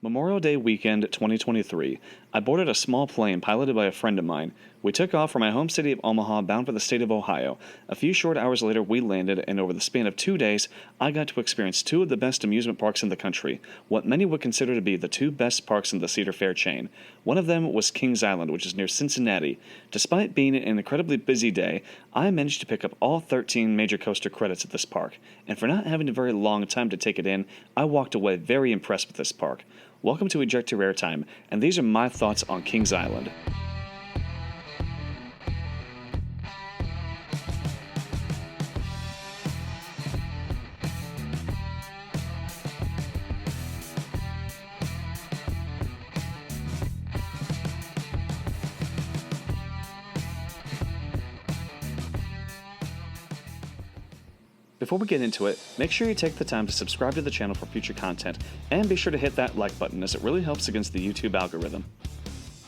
Memorial Day weekend 2023, I boarded a small plane piloted by a friend of mine. We took off from my home city of Omaha bound for the state of Ohio. A few short hours later, we landed, and over the span of 2 days, I got to experience two of the best amusement parks in the country, what many would consider to be the two best parks in the Cedar Fair chain. One of them was Kings Island, which is near Cincinnati. Despite being an incredibly busy day, I managed to pick up all 13 major coaster credits at this park, and for not having a very long time to take it in, I walked away very impressed with this park. Welcome to Ejector Airitme, and these are my thoughts on Kings Island. Before we get into it, make sure you take the time to subscribe to the channel for future content, and be sure to hit that like button as it really helps against the YouTube algorithm.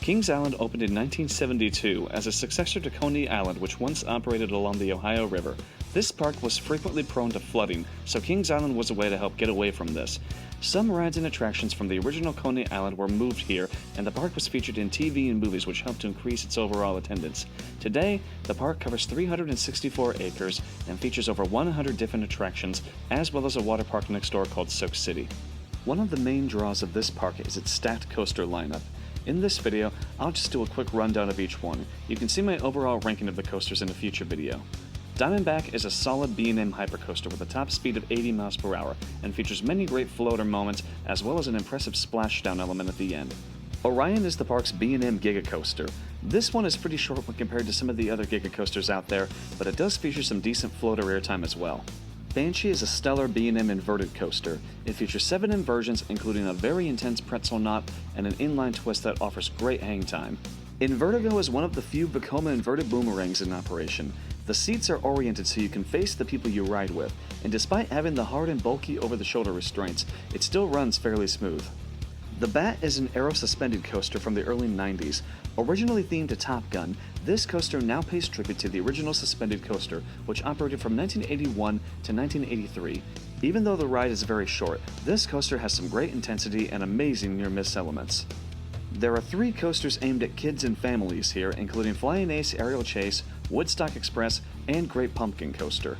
Kings Island opened in 1972 as a successor to Coney Island, which once operated along the Ohio River. This park was frequently prone to flooding, so Kings Island was a way to help get away from this. Some rides and attractions from the original Coney Island were moved here, and the park was featured in TV and movies, which helped to increase its overall attendance. Today, the park covers 364 acres and features over 100 different attractions, as well as a water park next door called Soak City. One of the main draws of this park is its stacked coaster lineup. In this video, I'll just do a quick rundown of each one. You can see my overall ranking of the coasters in a future video. Diamondback is a solid B&M hypercoaster with a top speed of 80 miles per hour and features many great floater moments as well as an impressive splashdown element at the end. Orion is the park's B&M Giga Coaster. This one is pretty short when compared to some of the other Giga Coasters out there, but it does feature some decent floater airtime as well. Banshee is a stellar B&M inverted coaster. It features 7 inversions, including a very intense pretzel knot and an inline twist that offers great hang time. Invertigo is one of the few Vekoma inverted boomerangs in operation. The seats are oriented so you can face the people you ride with, and despite having the hard and bulky over-the-shoulder restraints, it still runs fairly smooth. The Bat is an aero-suspended coaster from the early 90s. Originally themed to Top Gun, this coaster now pays tribute to the original suspended coaster, which operated from 1981 to 1983. Even though the ride is very short, this coaster has some great intensity and amazing near-miss elements. There are 3 coasters aimed at kids and families here, including Flying Ace Aerial Chase, Woodstock Express, and Great Pumpkin Coaster.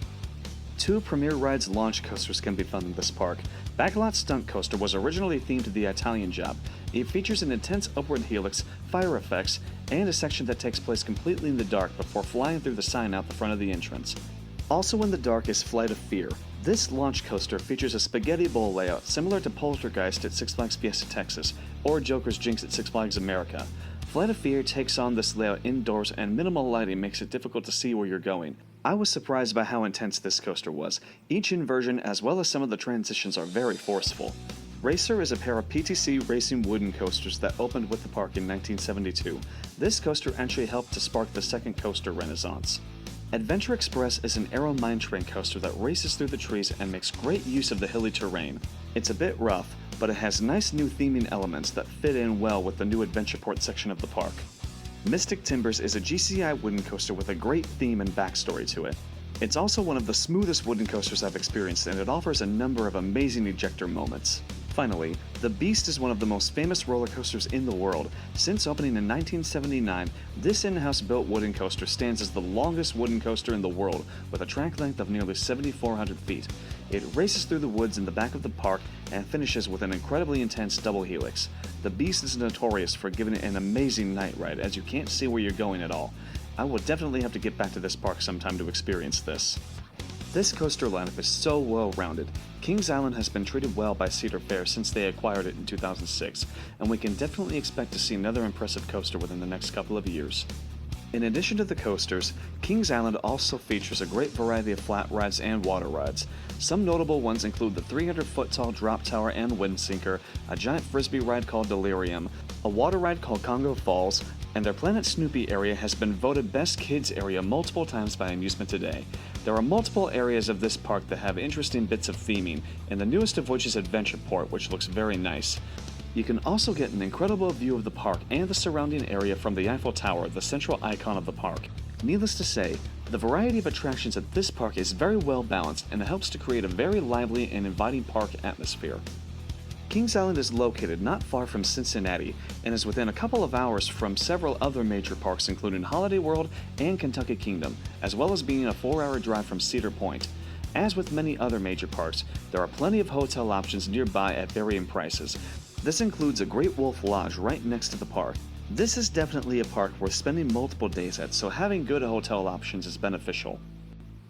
2 Premier Rides launch coasters can be found in this park. Backlot Stunt Coaster was originally themed to the Italian Job. It features an intense upward helix, fire effects, and a section that takes place completely in the dark before flying through the sign out the front of the entrance. Also in the dark is Flight of Fear. This launch coaster features a spaghetti bowl layout similar to Poltergeist at Six Flags Fiesta Texas or Joker's Jinx at Six Flags America. Flight of Fear takes on this layout indoors, and minimal lighting makes it difficult to see where you're going. I was surprised by how intense this coaster was. Each inversion as well as some of the transitions are very forceful. Racer is a pair of PTC racing wooden coasters that opened with the park in 1972. This coaster actually helped to spark the second coaster renaissance. Adventure Express is an aero mine train coaster that races through the trees and makes great use of the hilly terrain. It's a bit rough, but it has nice new theming elements that fit in well with the new Adventureport section of the park. Mystic Timbers is a GCI wooden coaster with a great theme and backstory to it. It's also one of the smoothest wooden coasters I've experienced, and it offers a number of amazing ejector moments. Finally, the Beast is one of the most famous roller coasters in the world. Since opening in 1979, this in-house built wooden coaster stands as the longest wooden coaster in the world, with a track length of nearly 7,400 feet. It races through the woods in the back of the park and finishes with an incredibly intense double helix. The Beast is notorious for giving it an amazing night ride, as you can't see where you're going at all. I will definitely have to get back to this park sometime to experience this. This coaster lineup is so well-rounded. Kings Island has been treated well by Cedar Fair since they acquired it in 2006, and we can definitely expect to see another impressive coaster within the next couple of years. In addition to the coasters, Kings Island also features a great variety of flat rides and water rides. Some notable ones include the 300-foot-tall drop tower and wind sinker, a giant frisbee ride called Delirium, a water ride called Congo Falls, and their Planet Snoopy area has been voted Best Kids Area multiple times by Amusement Today. There are multiple areas of this park that have interesting bits of theming, and the newest of which is Adventureport, which looks very nice. You can also get an incredible view of the park and the surrounding area from the Eiffel Tower, the central icon of the park. Needless to say, the variety of attractions at this park is very well balanced, and it helps to create a very lively and inviting park atmosphere. Kings Island is located not far from Cincinnati and is within a couple of hours from several other major parks including Holiday World and Kentucky Kingdom, as well as being a 4-hour drive from Cedar Point. As with many other major parks, there are plenty of hotel options nearby at varying prices. This includes a Great Wolf Lodge right next to the park. This is definitely a park worth spending multiple days at, so having good hotel options is beneficial.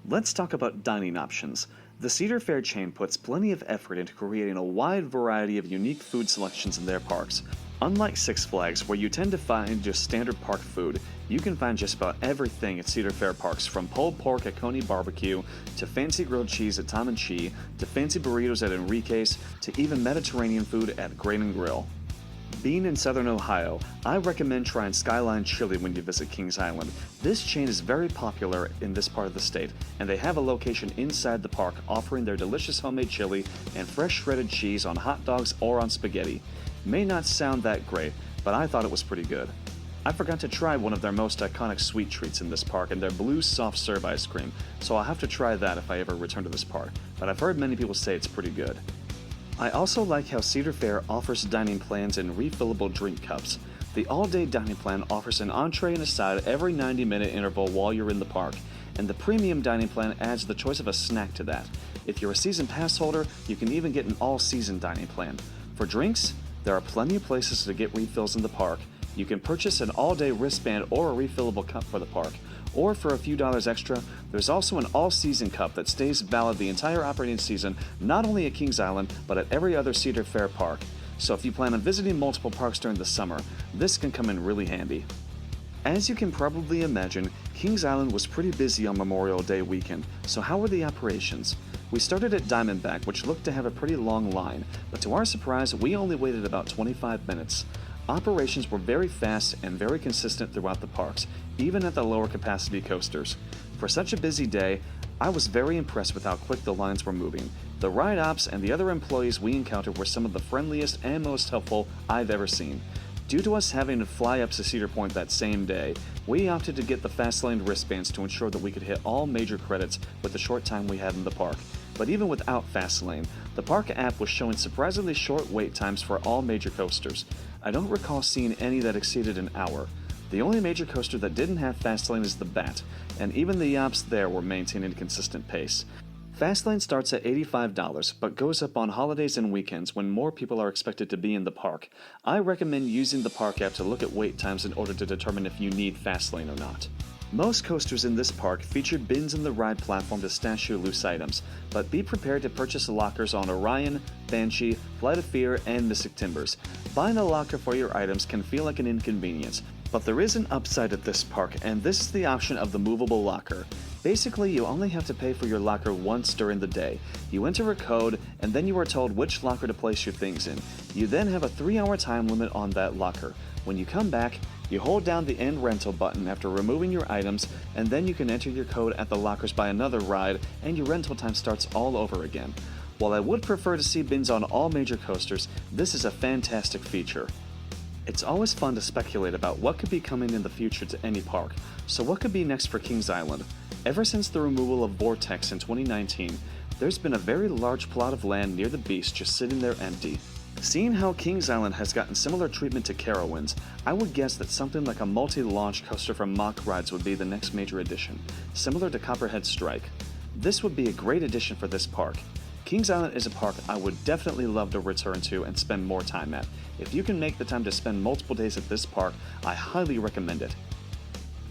Let's talk about dining options. The Cedar Fair chain puts plenty of effort into creating a wide variety of unique food selections in their parks. Unlike Six Flags, where you tend to find just standard park food, you can find just about everything at Cedar Fair parks, from pulled pork at Coney Barbecue, to fancy grilled cheese at Tom and Chi, to fancy burritos at Enrique's, to even Mediterranean food at Grain and Grill. Being in southern Ohio, I recommend trying Skyline Chili when you visit Kings Island. This chain is very popular in this part of the state, and they have a location inside the park offering their delicious homemade chili and fresh shredded cheese on hot dogs or on spaghetti. May not sound that great, but I thought it was pretty good. I forgot to try one of their most iconic sweet treats in this park and their blue soft serve ice cream, so I'll have to try that if I ever return to this park, but I've heard many people say it's pretty good. I also like how Cedar Fair offers dining plans and refillable drink cups. The all-day dining plan offers an entree and a side every 90-minute interval while you're in the park, and the premium dining plan adds the choice of a snack to that. If you're a season pass holder, you can even get an all-season dining plan. For drinks, there are plenty of places to get refills in the park. You can purchase an all-day wristband or a refillable cup for the park. Or for a few dollars extra, there's also an all-season cup that stays valid the entire operating season, not only at Kings Island, but at every other Cedar Fair park. So if you plan on visiting multiple parks during the summer, this can come in really handy. As you can probably imagine, Kings Island was pretty busy on Memorial Day weekend, so how were the operations? We started at Diamondback, which looked to have a pretty long line, but to our surprise, we only waited about 25 minutes. Operations were very fast and very consistent throughout the parks, even at the lower capacity coasters. For such a busy day, I was very impressed with how quick the lines were moving. The ride ops and the other employees we encountered were some of the friendliest and most helpful I've ever seen. Due to us having to fly up to Cedar Point that same day, we opted to get the fast lane wristbands to ensure that we could hit all major credits with the short time we had in the park. But even without Fastlane, the park app was showing surprisingly short wait times for all major coasters. I don't recall seeing any that exceeded an hour. The only major coaster that didn't have Fastlane is the Bat, and even the ops there were maintaining a consistent pace. Fastlane starts at $85, but goes up on holidays and weekends when more people are expected to be in the park. I recommend using the park app to look at wait times in order to determine if you need Fastlane or not. Most coasters in this park feature bins in the ride platform to stash your loose items, but be prepared to purchase lockers on Orion, Banshee, Flight of Fear, and Mystic Timbers. Buying a locker for your items can feel like an inconvenience, but there is an upside at this park, and this is the option of the movable locker. Basically, you only have to pay for your locker once during the day. You enter a code, and then you are told which locker to place your things in. You then have a 3-hour time limit on that locker. When you come back, you hold down the End Rental button after removing your items, and then you can enter your code at the lockers by another ride, and your rental time starts all over again. While I would prefer to see bins on all major coasters, this is a fantastic feature. It's always fun to speculate about what could be coming in the future to any park, so what could be next for Kings Island? Ever since the removal of Vortex in 2019, there's been a very large plot of land near the beach just sitting there empty. Seeing how Kings Island has gotten similar treatment to Carowinds, I would guess that something like a multi-launch coaster from Mohr Rides would be the next major addition, similar to Copperhead Strike. This would be a great addition for this park. Kings Island is a park I would definitely love to return to and spend more time at. If you can make the time to spend multiple days at this park, I highly recommend it.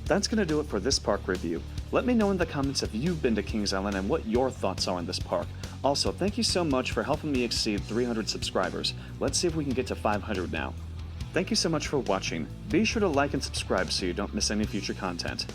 That's going to do it for this park review. Let me know in the comments if you've been to Kings Island and what your thoughts are on this park. Also, thank you so much for helping me exceed 300 subscribers. Let's see if we can get to 500 now. Thank you so much for watching. Be sure to like and subscribe so you don't miss any future content.